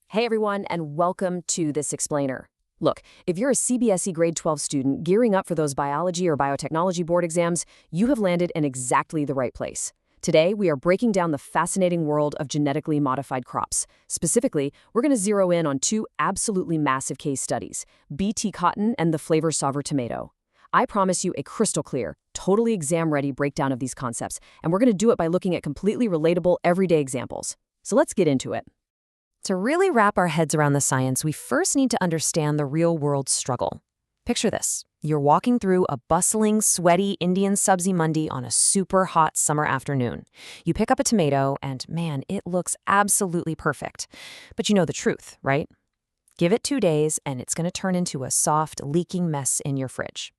Hey everyone, and welcome to this explainer. Look, if you're a CBSE Grade 12 student gearing up for those biology or biotechnology board exams, you have landed in exactly the right place. Today, we are breaking down the fascinating world of genetically modified crops. Specifically, we're going to zero in on two absolutely massive case studies, BT cotton and the flavor saver tomato. I promise you a crystal clear, totally exam-ready breakdown of these concepts, and we're going to do it by looking at completely relatable, everyday examples. So let's get into it. To really wrap our heads around the science, we first need to understand the real-world struggle. Picture this. You're walking through a bustling, sweaty Indian sabzi mandi on a super hot summer afternoon. You pick up a tomato, and man, it looks absolutely perfect. But you know the truth, right? Give it 2 days, and it's going to turn into a soft, leaking mess in your fridge.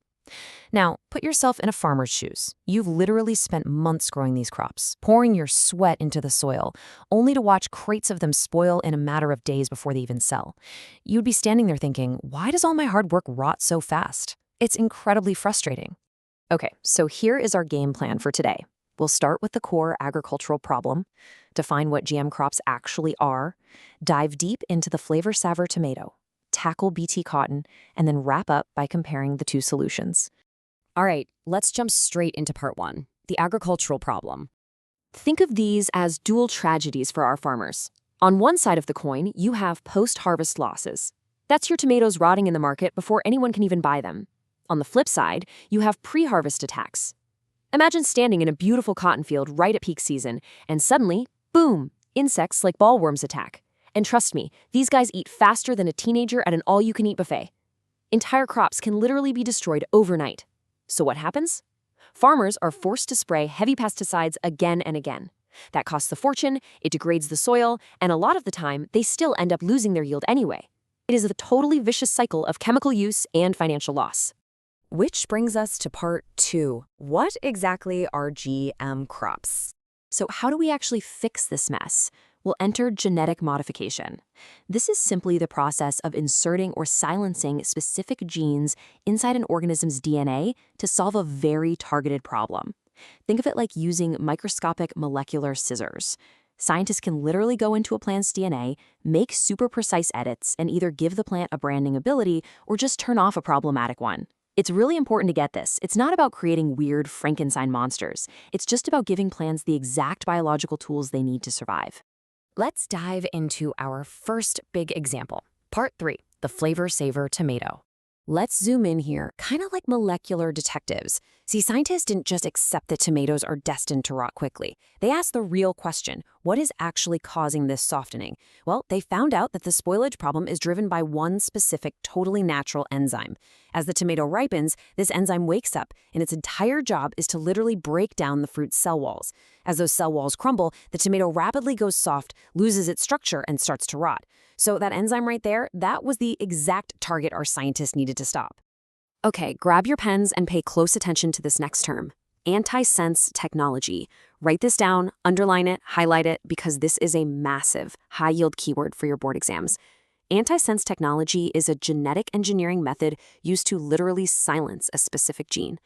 Now, put yourself in a farmer's shoes. You've literally spent months growing these crops, pouring your sweat into the soil, only to watch crates of them spoil in a matter of days before they even sell. You'd be standing there thinking, why does all my hard work rot so fast? It's incredibly frustrating. Okay, so here is our game plan for today. We'll start with the core agricultural problem, define what GM crops actually are, dive deep into the flavor saver tomato, tackle BT cotton, and then wrap up by comparing the two solutions. All right, let's jump straight into part one, the agricultural problem. Think of these as dual tragedies for our farmers. On one side of the coin, you have post-harvest losses. That's your tomatoes rotting in the market before anyone can even buy them. On the flip side, you have pre-harvest attacks. Imagine standing in a beautiful cotton field right at peak season, and suddenly, boom, insects like bollworms attack. And trust me, these guys eat faster than a teenager at an all-you-can-eat buffet. Entire crops can literally be destroyed overnight. So what happens? Farmers are forced to spray heavy pesticides again and again. That costs a fortune, it degrades the soil, and a lot of the time, they still end up losing their yield anyway. It is a totally vicious cycle of chemical use and financial loss. Which brings us to part two. What exactly are GM crops? So how do we actually fix this mess? We'll enter genetic modification. This is simply the process of inserting or silencing specific genes inside an organism's DNA to solve a very targeted problem. Think of it like using microscopic molecular scissors. Scientists can literally go into a plant's DNA, make super precise edits, and either give the plant a branding ability or just turn off a problematic one. It's really important to get this. It's not about creating weird Frankenstein monsters. It's just about giving plants the exact biological tools they need to survive. Let's dive into our first big example. Part 3, the flavor saver tomato. Let's zoom in here, kind of like molecular detectives. See, scientists didn't just accept that tomatoes are destined to rot quickly. They asked the real question, what is actually causing this softening? Well, they found out that the spoilage problem is driven by one specific, totally natural enzyme. As the tomato ripens, this enzyme wakes up, and its entire job is to literally break down the fruit's cell walls. As those cell walls crumble, the tomato rapidly goes soft, loses its structure, and starts to rot. So that enzyme right there, that was the exact target our scientists needed to stop. Okay, grab your pens and pay close attention to this next term, antisense technology. Write this down, underline it, highlight it, because this is a massive, high-yield keyword for your board exams. Antisense technology is a genetic engineering method used to literally silence a specific gene.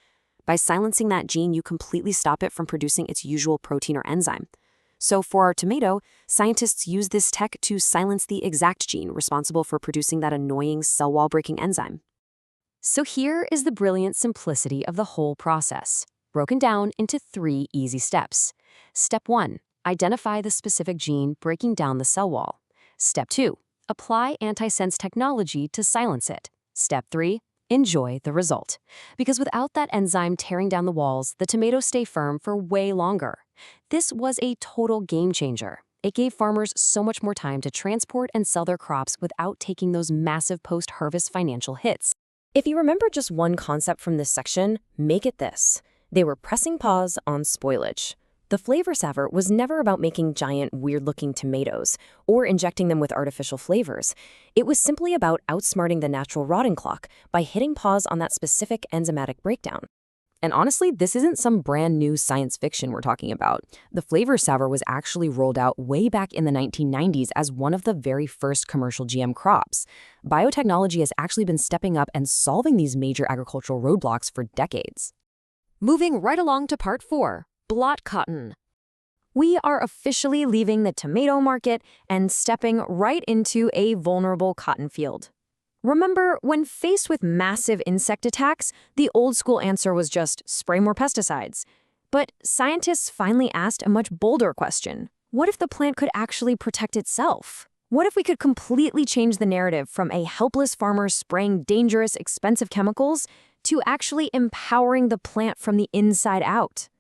By silencing that gene, you completely stop it from producing its usual protein or enzyme. So for our tomato, scientists use this tech to silence the exact gene responsible for producing that annoying cell wall breaking enzyme. So here is the brilliant simplicity of the whole process, broken down into 3 easy steps. Step 1, identify the specific gene breaking down the cell wall. Step 2, apply antisense technology to silence it. Step 3, enjoy the result. Because without that enzyme tearing down the walls, the tomatoes stay firm for way longer. This was a total game changer. It gave farmers so much more time to transport and sell their crops without taking those massive post-harvest financial hits. If you remember just one concept from this section, make it this. They were pressing pause on spoilage. The flavor saver was never about making giant, weird-looking tomatoes or injecting them with artificial flavors. It was simply about outsmarting the natural rotting clock by hitting pause on that specific enzymatic breakdown. And honestly, this isn't some brand new science fiction we're talking about. The flavor saver was actually rolled out way back in the 1990s as one of the very first commercial GM crops. Biotechnology has actually been stepping up and solving these major agricultural roadblocks for decades. Moving right along to part 4, blot cotton. We are officially leaving the tomato market and stepping right into a vulnerable cotton field. Remember, when faced with massive insect attacks, the old school answer was just spray more pesticides. But scientists finally asked a much bolder question. What if the plant could actually protect itself? What if we could completely change the narrative from a helpless farmer spraying dangerous, expensive chemicals to actually empowering the plant from the inside out?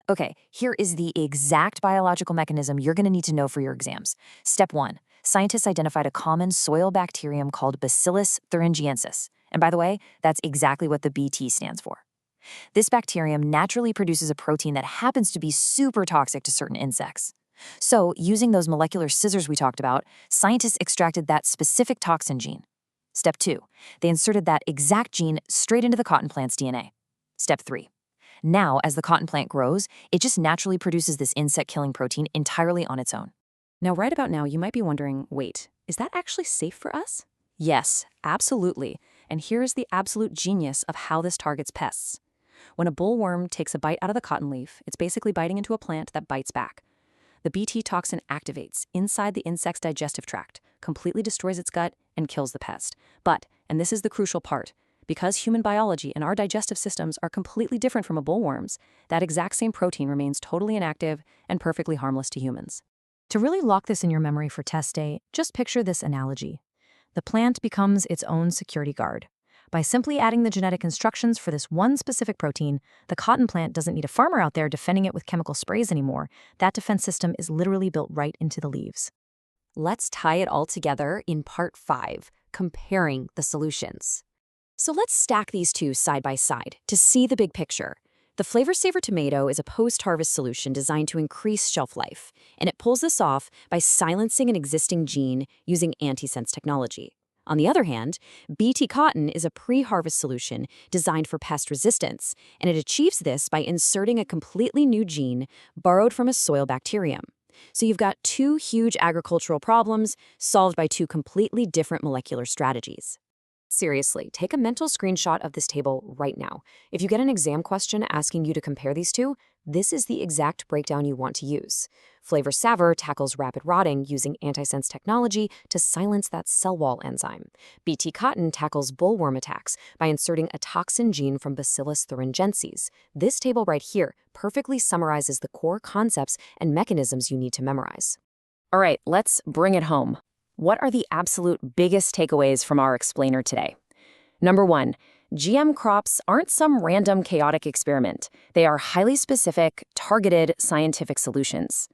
Okay, here is the exact biological mechanism you're going to need to know for your exams. Step 1. Scientists identified a common soil bacterium called Bacillus thuringiensis. And by the way, that's exactly what the BT stands for. This bacterium naturally produces a protein that happens to be super toxic to certain insects. So, using those molecular scissors we talked about, scientists extracted that specific toxin gene. Step 2. They inserted that exact gene straight into the cotton plant's DNA. Step 3. Now, as the cotton plant grows, it just naturally produces this insect-killing protein entirely on its own. Now, right about now, you might be wondering, wait, is that actually safe for us? Yes, absolutely. And here's the absolute genius of how this targets pests. When a bollworm takes a bite out of the cotton leaf, it's basically biting into a plant that bites back. The BT toxin activates inside the insect's digestive tract, completely destroys its gut, and kills the pest. But, and this is the crucial part, because human biology and our digestive systems are completely different from a bollworm's, that exact same protein remains totally inactive and perfectly harmless to humans. To really lock this in your memory for test day, just picture this analogy. The plant becomes its own security guard. By simply adding the genetic instructions for this one specific protein, the cotton plant doesn't need a farmer out there defending it with chemical sprays anymore. That defense system is literally built right into the leaves. Let's tie it all together in part 5, comparing the solutions. So let's stack these two side by side to see the big picture. The Flavor Saver tomato is a post-harvest solution designed to increase shelf life, and it pulls this off by silencing an existing gene using antisense technology. On the other hand, BT cotton is a pre-harvest solution designed for pest resistance, and it achieves this by inserting a completely new gene borrowed from a soil bacterium. So you've got two huge agricultural problems solved by two completely different molecular strategies. Seriously, take a mental screenshot of this table right now. If you get an exam question asking you to compare these two, this is the exact breakdown you want to use. Flavor Saver tackles rapid rotting using antisense technology to silence that cell wall enzyme. BT cotton tackles bollworm attacks by inserting a toxin gene from Bacillus thuringiensis. This table right here perfectly summarizes the core concepts and mechanisms you need to memorize. All right, let's bring it home. What are the absolute biggest takeaways from our explainer today? Number 1, GM crops aren't some random chaotic experiment. They are highly specific, targeted scientific solutions.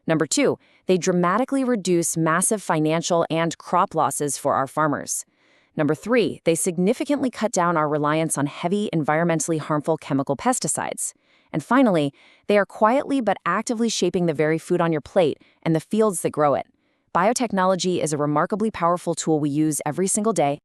Number 2, they dramatically reduce massive financial and crop losses for our farmers. Number 3, they significantly cut down our reliance on heavy, environmentally harmful chemical pesticides. And finally, they are quietly but actively shaping the very food on your plate and the fields that grow it. Biotechnology is a remarkably powerful tool we use every single day.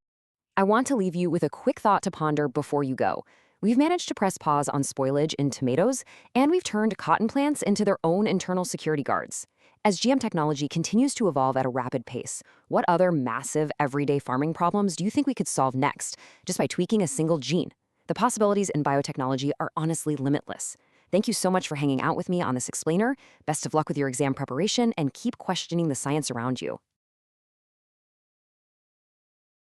I want to leave you with a quick thought to ponder before you go. We've managed to press pause on spoilage in tomatoes, and we've turned cotton plants into their own internal security guards. As GM technology continues to evolve at a rapid pace, what other massive, everyday farming problems do you think we could solve next, just by tweaking a single gene? The possibilities in biotechnology are honestly limitless. Thank you so much for hanging out with me on this explainer. Best of luck with your exam preparation, and keep questioning the science around you.